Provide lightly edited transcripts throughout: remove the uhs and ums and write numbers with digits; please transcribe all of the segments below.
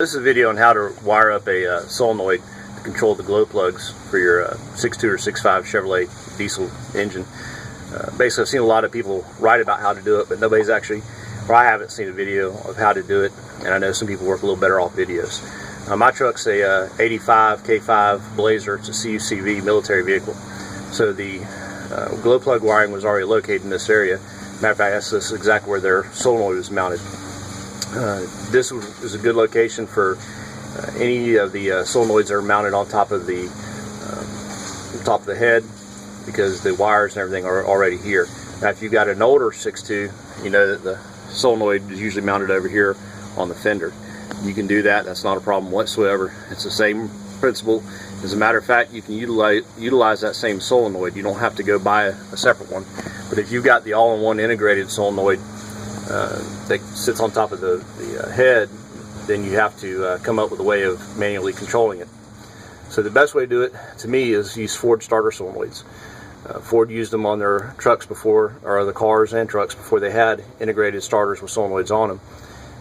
This is a video on how to wire up a solenoid to control the glow plugs for your 6.2 or 6.5 Chevrolet diesel engine. Basically, I've seen a lot of people write about how to do it, but nobody's actually, or I haven't seen a video of how to do it, and I know some people work a little better off videos. My truck's a 85 K5 Blazer. It's a CUCV military vehicle. So the glow plug wiring was already located in this area. Matter of fact, this is exactly where their solenoid was mounted. This is a good location for any of the solenoids that are mounted on top of the head, because the wires and everything are already here. Now, if you've got an older 6.2, you know that the solenoid is usually mounted over here on the fender. You can do that. That's not a problem whatsoever. It's the same principle. As a matter of fact, you can utilize that same solenoid. You don't have to go buy a separate one. But if you've got the all-in-one integrated solenoid that sits on top of the head, then you have to come up with a way of manually controlling it. So the best way to do it, to me, is use Ford starter solenoids. Ford used them on their trucks before, or the cars and trucks before they had integrated starters with solenoids on them.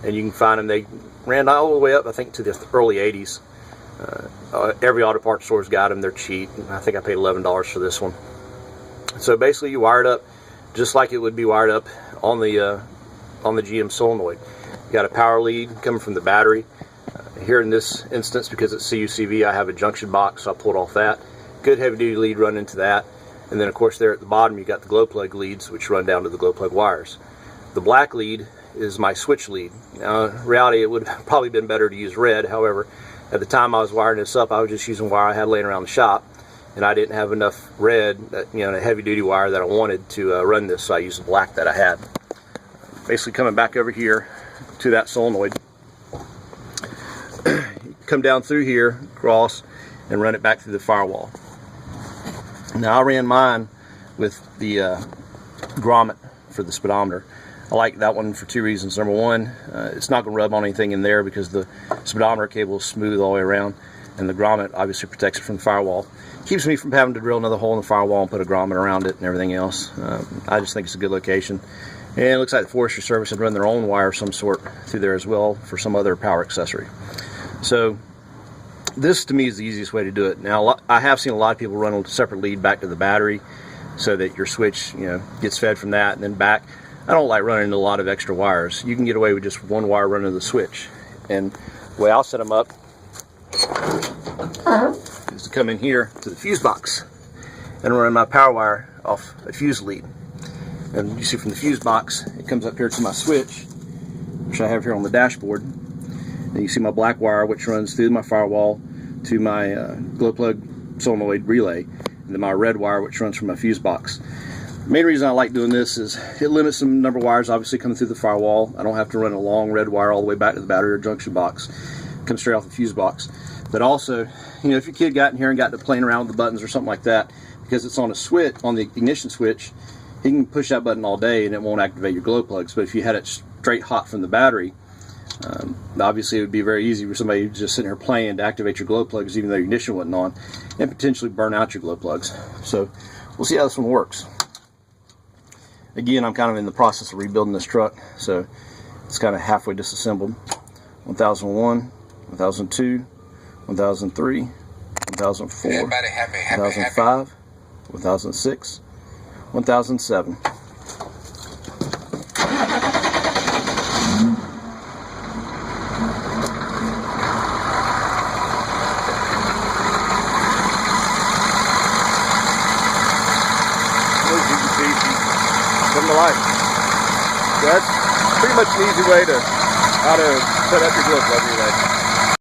And you can find them, they ran all the way up, I think, to the early 80s. Every auto parts store's got them. They're cheap. I think I paid $11 for this one. So basically, you wire it up just like it would be wired up on the GM solenoid. You got a power lead coming from the battery. Here in this instance, because it's CUCV, I have a junction box, so I pulled off that. Good heavy duty lead run into that. And then of course there at the bottom you got the glow plug leads, which run down to the glow plug wires. The black lead is my switch lead. Now in reality it would have probably been better to use red. However, at the time I was wiring this up, I was just using wire I had laying around the shop, and I didn't have enough red, a heavy duty wire that I wanted to run this, so I used the black that I had. Basically coming back over here to that solenoid, come down through here, cross, and run it back through the firewall. Now I ran mine with the grommet for the speedometer. I like that one for two reasons. Number one, it's not going to rub on anything in there because the speedometer cable is smooth all the way around, and the grommet obviously protects it from the firewall. Keeps me from having to drill another hole in the firewall and put a grommet around it and everything else. I just think it's a good location. And it looks like the Forestry Service had run their own wire of some sort through there as well for some other power accessory. So this to me is the easiest way to do it. Now I have seen a lot of people run a separate lead back to the battery so that your switch gets fed from that and then back. I don't like running a lot of extra wires. You can get away with just one wire running to the switch. And the way I'll set them up is to come in here to the fuse box and run my power wire off a fuse lead. And you see from the fuse box, it comes up here to my switch, which I have here on the dashboard. And you see my black wire, which runs through my firewall to my glow plug solenoid relay, and then my red wire, which runs from my fuse box. The main reason I like doing this is it limits the number of wires obviously coming through the firewall. I don't have to run a long red wire all the way back to the battery or junction box. It comes straight off the fuse box. But also, if your kid got in here and got to playing around with the buttons or something like that, because it's on a switch, on the ignition switch, he can push that button all day and it won't activate your glow plugs. But if you had it straight hot from the battery, obviously it would be very easy for somebody just sitting here playing to activate your glow plugs even though your ignition wasn't on, and potentially burn out your glow plugs. So we'll see how this one works. Again, I'm kind of in the process of rebuilding this truck, so it's kind of halfway disassembled. 1001, 1002, 1003, 1004, 1005, 1006, 1007. Come to life. So that's pretty much an easy way to how to set up your glow plug relay.